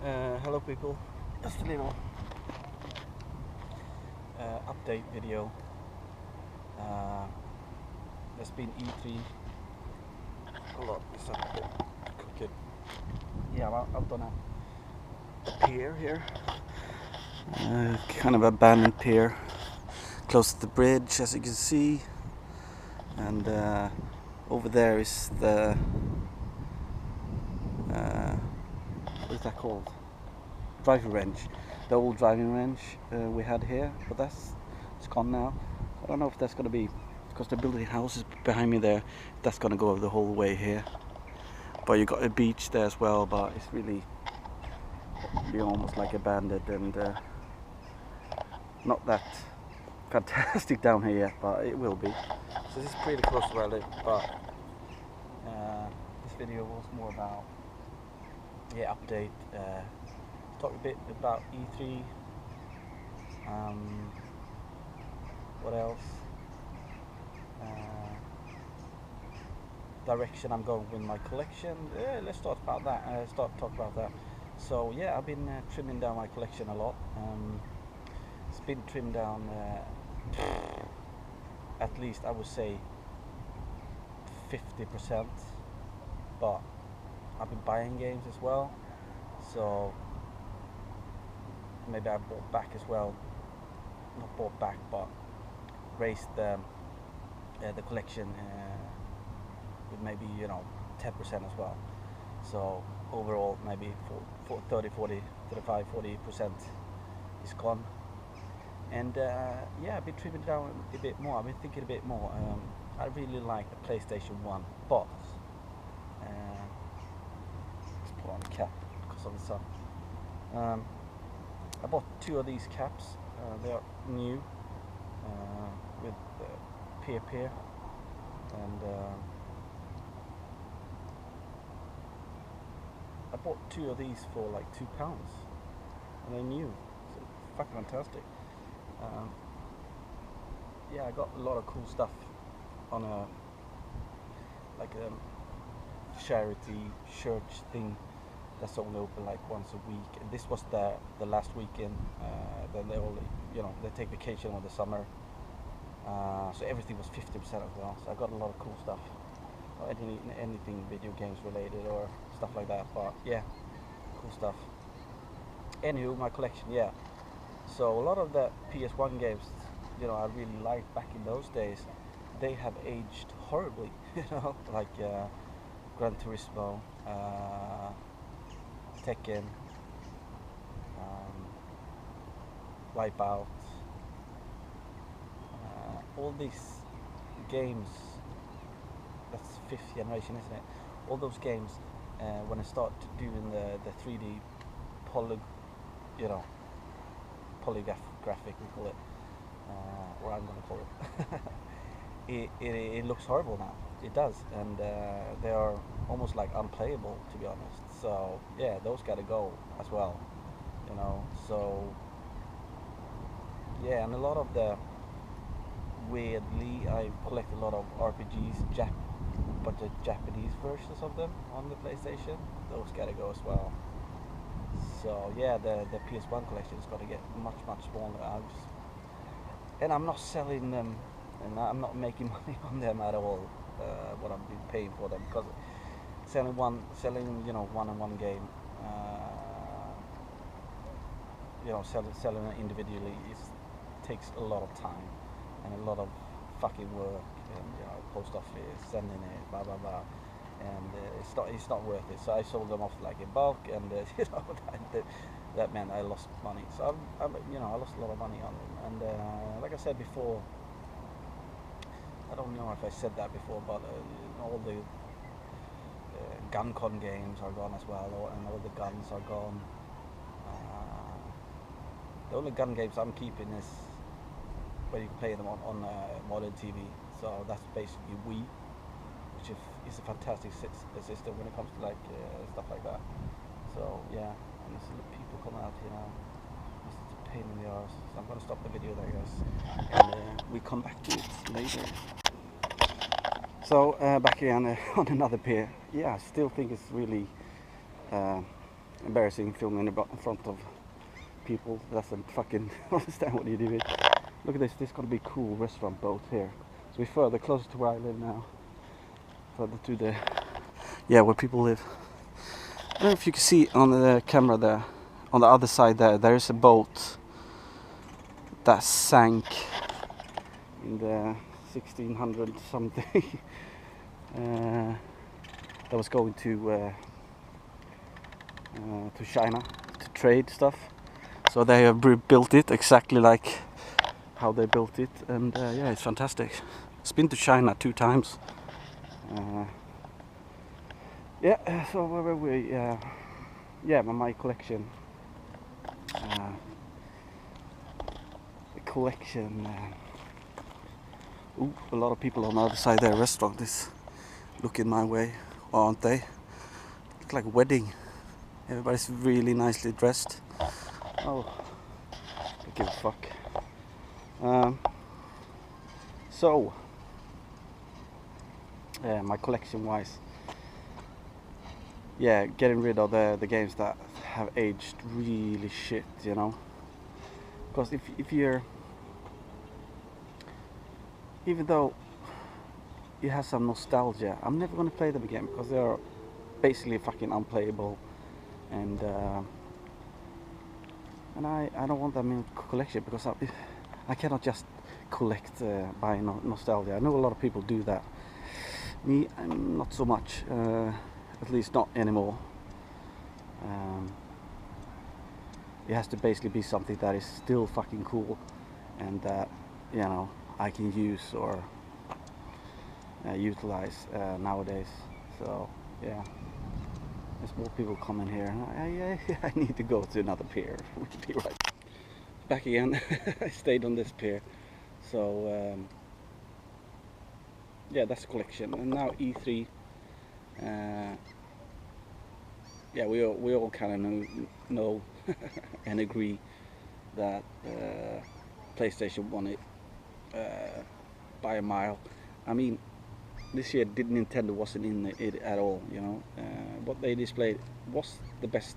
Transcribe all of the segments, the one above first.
Hello people, just a little update video. Uh, there's been E3 a lot. It's a bit crooked. Yeah, I'm out on a pier here, kind of abandoned pier, close to the bridge, as you can see. And over there is the what is that called? Driving range, the old driving range we had here, but it's gone now. I don't know if that's going to be, because they're building houses behind me there, that's going to go the whole way here. But you got a beach there as well, but it's really almost like abandoned and not that fantastic down here yet, but it will be. So this is pretty close to where I live, but this video was more about update. Talk a bit about E3. What else? Direction I'm going with my collection. Let's start about that. Talk about that. So yeah, I've been trimming down my collection a lot. It's been trimmed down at least, I would say, 50%. But I've been buying games as well, so maybe I bought back as well. Not bought back, but raised the collection with maybe 10% as well. So overall, maybe 30, 40, 35, 40% is gone. And yeah, I've been trimming down a bit more. I've been thinking a bit more. I really like the PlayStation 1, but let's put on a cap because of the sun. I bought 2 of these caps. They are new with peer, and I bought 2 of these for like £2, and they're new. So fucking fantastic. Yeah, I got a lot of cool stuff on a charity church thing that's only open like once a week. And this was the last weekend. Then they only they take vacation over the summer. So everything was 50% as well. So I got a lot of cool stuff. Anything video games related or stuff like that. But yeah, cool stuff. Anywho, my collection, yeah. So a lot of the PS1 games, I really liked back in those days. They have aged horribly, like Gran Turismo, Tekken, Wipeout, all these games. That's 5th generation, isn't it? All those games, when I start doing the 3D polygraphic, we call it, or I'm gonna call it. it looks horrible now. It does, and they are almost like unplayable, to be honest. So yeah, those gotta go as well, So yeah, and a lot of the weirdly, I collect a lot of RPGs, but the Japanese versions of them on the PlayStation. Those gotta go as well. So yeah, the PS1 collection is gonna get much smaller. And I'm not selling them, and I'm not making money on them at all. What I've been paying for them, because selling one and one game, selling it individually takes a lot of time and a lot of fucking work, and post office, sending it, blah blah blah, and it's not worth it. So I sold them off like in bulk, and that meant I lost money. So I lost a lot of money on them, and like I said before, I don't know if I said that before, but all the GunCon games are gone as well, and all the guns are gone. The only gun games I'm keeping is where you can play them on modern TV. So that's basically Wii, which is a fantastic system when it comes to stuff like that. So yeah, and there's people coming out here now. It's a pain in the arse. So I'm gonna stop the video there, guys, and we come back to it later. So back again on another pier. Yeah, I still think it's really embarrassing filming in front of people that doesn't fucking understand what you're doing. Look at this. This is gonna be a cool restaurant boat here. So we're further closer to where I live now. Further to the where people live. I don't know if you can see on the camera there. On the other side there is a boat that sank in the 1600 something. That was going to China to trade stuff. So they have built it exactly like how they built it, and yeah, it's fantastic. It's been to China 2 times. Yeah, so where were we? Yeah, my collection. Ooh, a lot of people on the other side of the restaurant is looking my way, aren't they? It's like a wedding. Everybody's really nicely dressed. Oh, don't give a fuck. So, my collection-wise, yeah, getting rid of the games that have aged really shit, you know. Because if you're, even though you have some nostalgia, I'm never gonna play them again because they are basically fucking unplayable, and I don't want them in collection because I cannot just collect by nostalgia. I know a lot of people do that. Me, not so much. At least not anymore. It has to basically be something that is still fucking cool, and that, you know, I can use or utilize nowadays. So yeah, there's more people coming here. I need to go to another pier. We'll be right back again. I stayed on this pier. So yeah, that's a collection. And now E3. Yeah, we all kind of know and agree that PlayStation won it by a mile. I mean, this year Nintendo wasn't in it at all, you know. What they displayed was the best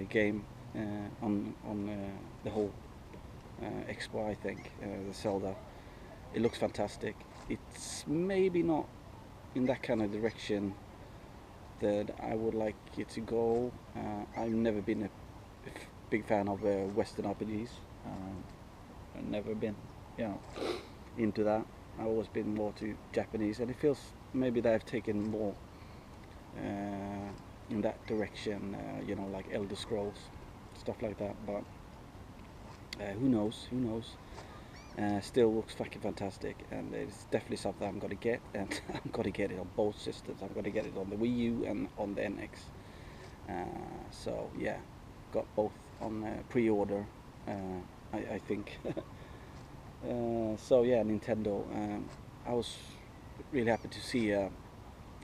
game on the whole Expo, I think. The Zelda. It looks fantastic. It's maybe not in that kind of direction that I would like it to go. I've never been a big fan of Western RPGs. I've never been, you know, into that. I've always been more to Japanese, and it feels maybe that I've taken more in that direction, you know, like Elder Scrolls, stuff like that. But who knows? Who knows? Still looks fucking fantastic, and it's definitely something I'm gonna get, and I'm gonna get it on both systems. I'm gonna get it on the Wii U and on the NX. So yeah, got both on pre-order, I think. So yeah, Nintendo. I was really happy to see a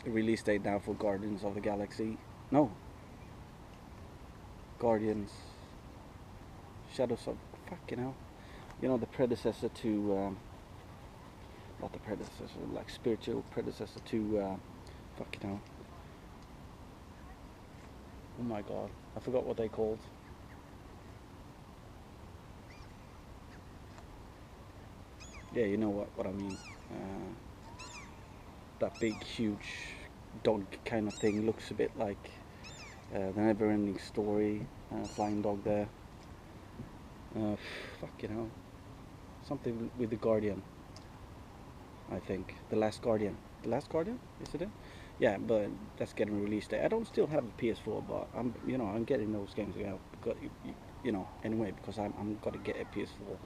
release date now for Guardians of the Galaxy. No, Guardians. Shadows of fucking hell. You know, the predecessor to, not the predecessor, like spiritual predecessor to, fucking hell. Oh my god, I forgot what they called. Yeah, you know what I mean. That big, huge dog kind of thing looks a bit like the Never-Ending Story, flying dog there. Fucking hell. Something with the Guardian, I think. The Last Guardian. The Last Guardian? Is it? Yeah, but that's getting released there. I don't still have a PS4, but I'm getting those games out because, you know, anyway, because I'm gonna get a PS4.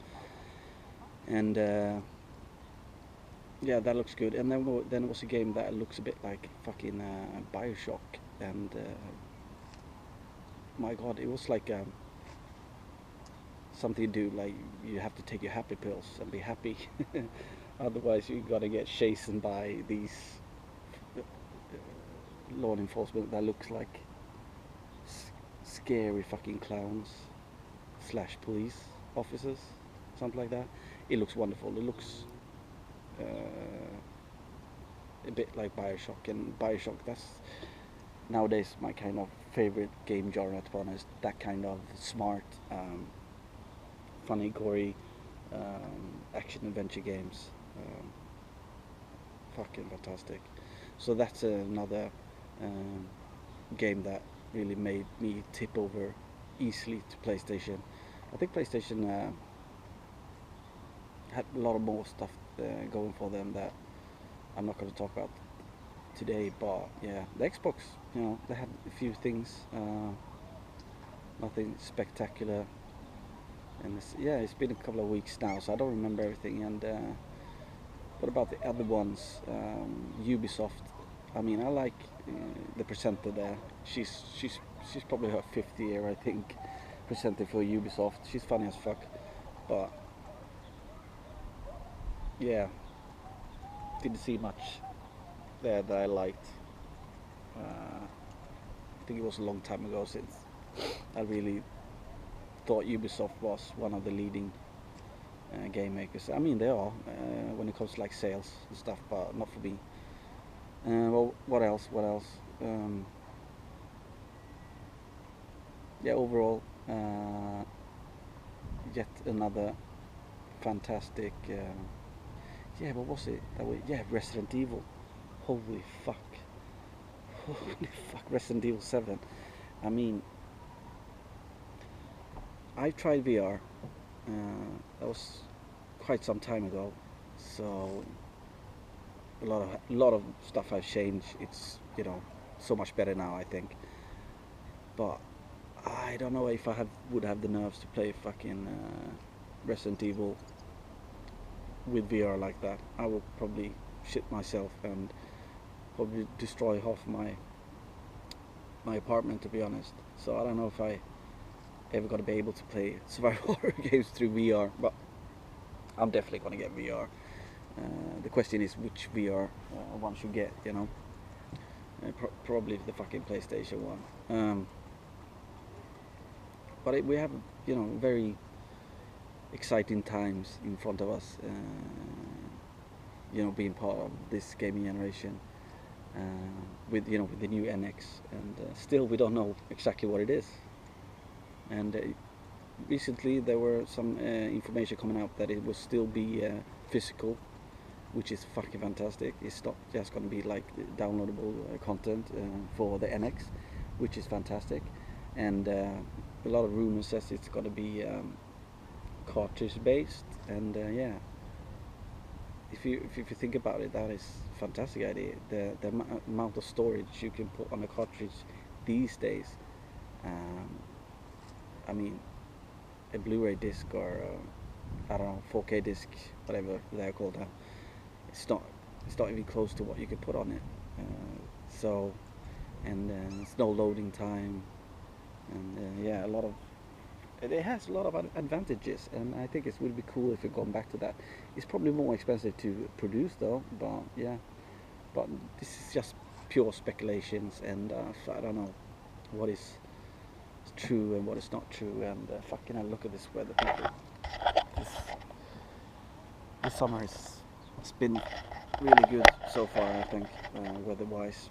And yeah, that looks good. And then it was a game that looks a bit like fucking Bioshock, and my god, it was like something to do, like you have to take your happy pills and be happy. Otherwise you gotta get chased by these law enforcement that looks like scary fucking clowns / police officers, something like that. It looks wonderful. It looks a bit like Bioshock, and Bioshock, that's nowadays my kind of favorite game genre, to be honest. That kind of smart, funny, gory, action adventure games. Fucking fantastic. So that's another um, game that really made me tip over easily to PlayStation. I think PlayStation had a lot of more stuff going for them that I'm not going to talk about today. But yeah, the Xbox, they had a few things, nothing spectacular. And it's been a couple of weeks now, so I don't remember everything. And what about the other ones? Ubisoft. I mean, I like the presenter there. She's probably her 50th year, I think, presenter for Ubisoft. She's funny as fuck, but yeah, didn't see much there that I liked. I think it was a long time ago since I really thought Ubisoft was one of the leading game makers. I mean, they are when it comes to like sales and stuff, but not for me. Well, what else? What else? Yeah, overall, yet another fantastic. Yeah, what was it? Yeah, Resident Evil. Holy fuck! Holy fuck! Resident Evil 7. I mean, I tried VR. That was quite some time ago, so a lot of stuff has changed. It's so much better now, I think. But I don't know if would have the nerves to play fucking Resident Evil with VR like that. I would probably shit myself and probably destroy half my apartment, to be honest. So I don't know if I ever gonna be able to play survival horror games through VR, but I'm definitely gonna get VR. The question is which VR one should get, probably the fucking PlayStation one. But we have, very exciting times in front of us. Being part of this gaming generation with the new NX, and still we don't know exactly what it is. And recently there were some information coming out that it will still be physical, which is fucking fantastic. It's not just going to be like downloadable content for the NX, which is fantastic. And a lot of rumors says it's going to be cartridge based, and yeah, if you think about it, that is a fantastic idea. The amount of storage you can put on a cartridge these days. I mean, a Blu-ray disc or I don't know, 4K disc, whatever they're called now. It's not even close to what you could put on it. So, and it's no loading time, and yeah, it has a lot of advantages, and I think it would be cool if you're going back to that. It's probably more expensive to produce though, but yeah, but this is just pure speculations, and I don't know what is true and what is not true. And fucking hell, look at this weather, people. This summer it's been really good so far, I think, weather-wise.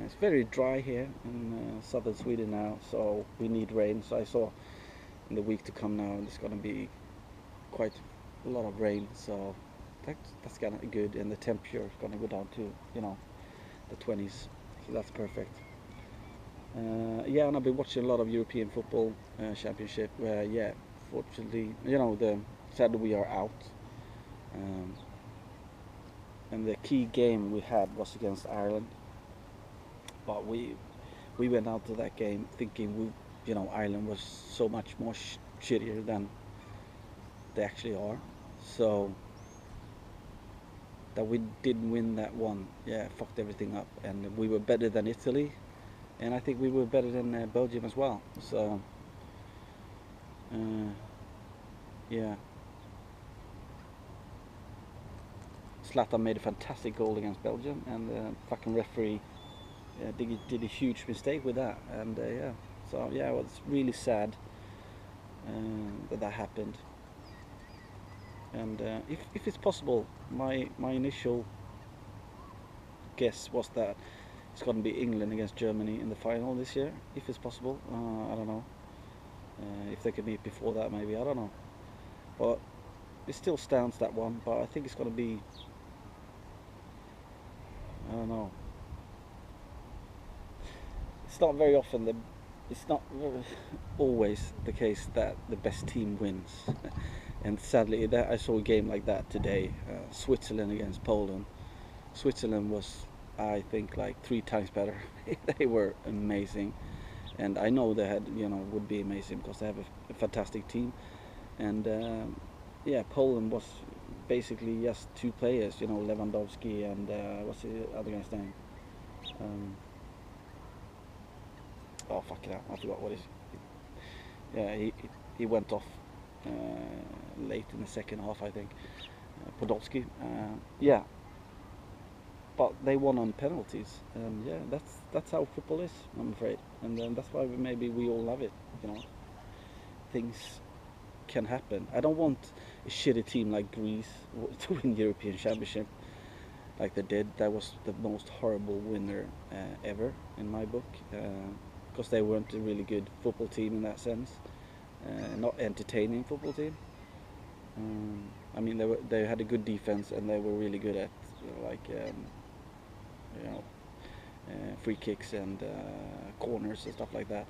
It's very dry here in southern Sweden now, so we need rain. So I saw in the week to come now, it's going to be quite a lot of rain. So that's kind of good, and the temperature is going to go down to the 20s. So that's perfect. Yeah, and I've been watching a lot of European football championship. Where yeah, fortunately, sadly we are out. And the key game we had was against Ireland. But we went out to that game thinking Ireland was so much more shittier than they actually are. So that we didn't win that one, yeah, fucked everything up. And we were better than Italy, and I think we were better than Belgium as well. So yeah, Zlatan made a fantastic goal against Belgium, and the fucking referee did a huge mistake with that. And yeah, so yeah, it was really sad that happened. And if it's possible, my initial guess was that It's going to be England against Germany in the final this year, if it's possible. I don't know. If they can meet before that, maybe. I don't know. But it still stands, that one. But I think it's going to be, I don't know. It's not very often it's not always the case that the best team wins. And sadly, I saw a game like that today. Switzerland against Poland. Switzerland was, I think, like 3 times better. They were amazing, and I know they had, would be amazing because they have a fantastic team. And yeah, Poland was basically just 2 players, Lewandowski and what's the other guy's name? Um, oh fuck it, I forgot what is. Yeah, he went off late in the second half, I think. Podolski. Yeah, but they won on penalties. Yeah, that's how football is, I'm afraid, and that's why maybe we all love it. Things can happen. I don't want a shitty team like Greece to win European Championship like they did. That was the most horrible winner ever in my book, because they weren't a really good football team in that sense, not entertaining football team. I mean, they had a good defense and they were really good at like you know free kicks and corners and stuff like that.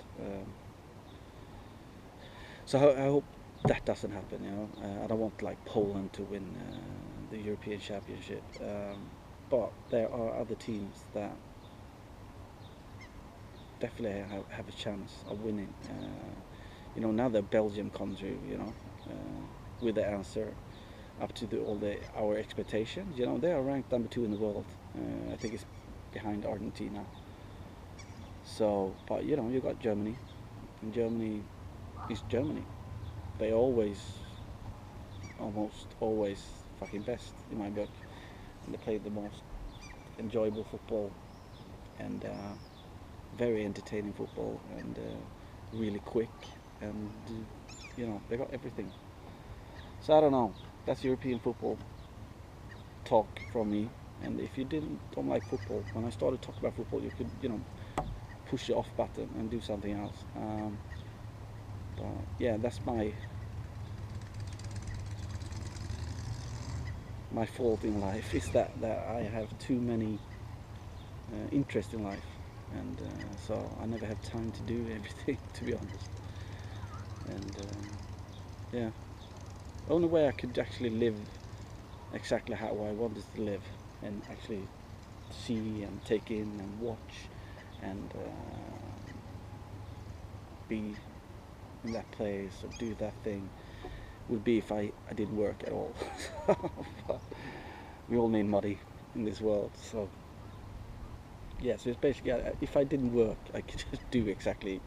So I hope that doesn't happen. I don't want like Poland to win the European Championship, but there are other teams that definitely have a chance of winning. Now that Belgium comes through, with the answer up to our expectations. They are ranked number 2 in the world. I think it's behind Argentina. So, but you got Germany, and Germany is Germany. They almost always fucking best in my book, and they play the most enjoyable football and very entertaining football and really quick, and they got everything. So I don't know. That's European football talk from me. And if you don't like football, when I started talking about football, you could push the off button and do something else. But yeah, that's my fault in life, is that I have too many interests in life, and so I never have time to do everything, to be honest. And yeah, the only way I could actually live exactly how I wanted to live, and actually see and take in and watch and be in that place or do that thing, would be if I didn't work at all. But we all need money in this world, so yeah, so it's basically, if I didn't work, I could just do exactly,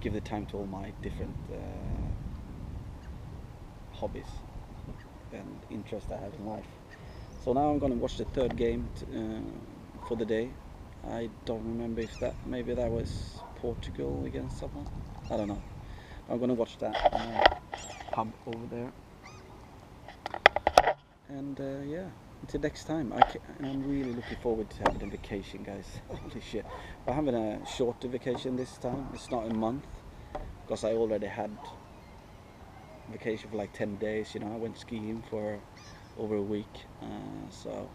give the time to all my different hobbies and interests I have in life. So now I'm going to watch the third game for the day. I don't remember if maybe that was Portugal against someone. I don't know. I'm going to watch that pub over there. And yeah, until next time. I'm really looking forward to having a vacation, guys. Holy shit. I'm having a shorter vacation this time. It's not a month, because I already had vacation for like 10 days. I went skiing for over a week, so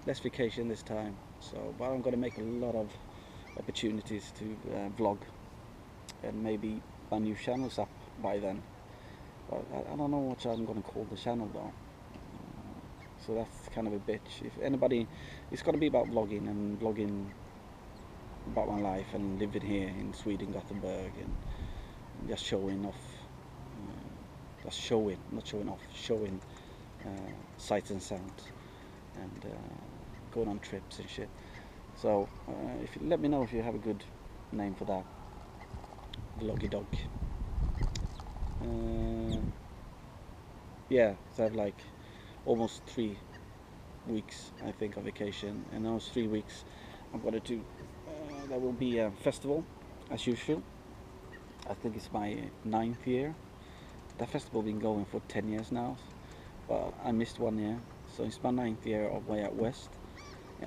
less vacation this time. So, but I'm going to make a lot of opportunities to vlog, and maybe my new channel's up by then. But I don't know what I'm going to call the channel though. So that's kind of a bitch. If anybody, it's going to be about vlogging and vlogging about my life and living here in Sweden, Gothenburg, and just showing off. Just showing, not showing off, showing sights and sounds, and going on trips and shit. So if you let me know if you have a good name for that. Vloggy dog. Yeah, so I have like almost 3 weeks, I think, of vacation, and those 3 weeks I'm going to do. There will be a festival, as usual. I think it's my 9th year. That festival been going for 10 years now, but I missed 1 year, so it's my 9th year of Way Out West.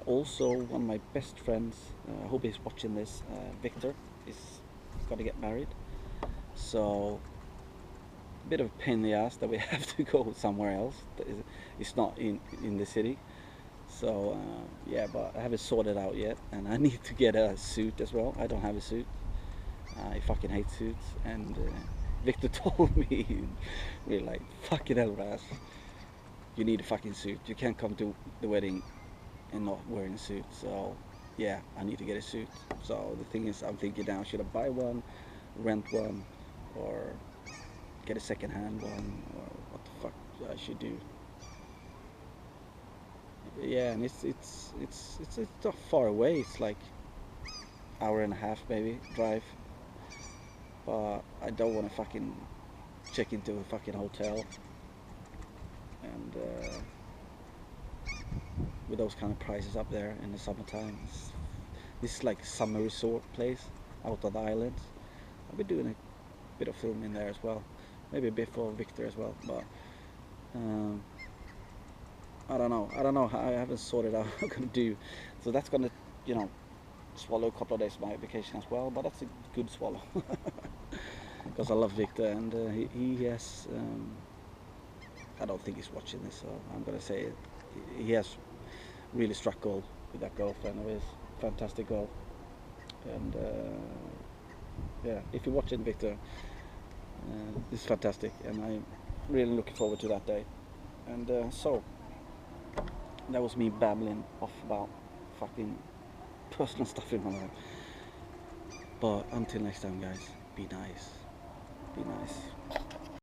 Also, one of my best friends, I hope he's watching this, Victor, is going to get married. So, a bit of a pain in the ass that we have to go somewhere else. It's not in the city. So, yeah, but I haven't sorted out yet, and I need to get a suit as well. I don't have a suit. I fucking hate suits, and Victor told me, really like, fucking hell, Raz, you need a fucking suit. You can't come to the wedding and not wearing a suit. So yeah, I need to get a suit. So the thing is, I'm thinking now, should I buy one, rent one, or get a second-hand one, or what the fuck I should do? Yeah, and it's not far away. It's like hour and a half maybe drive, but I don't want to fucking check into a fucking hotel and with those kind of prices up there in the summertime. This is like a summer resort place out on the islands. I'll be doing a bit of filming there as well. Maybe a bit for Victor as well, but um, I don't know. I don't know. I haven't sorted out what I'm gonna do. So that's gonna, you know, swallow a couple of days of my vacation as well. But that's a good swallow because I love Victor, and he has. I don't think he's watching this, so I'm gonna say it. He has really struck gold with that girlfriend of his. Fantastic girl, and yeah, if you're watching Victor, this is fantastic, and I'm really looking forward to that day. And so that was me babbling off about fucking personal stuff in my life. But until next time, guys, be nice. Be nice.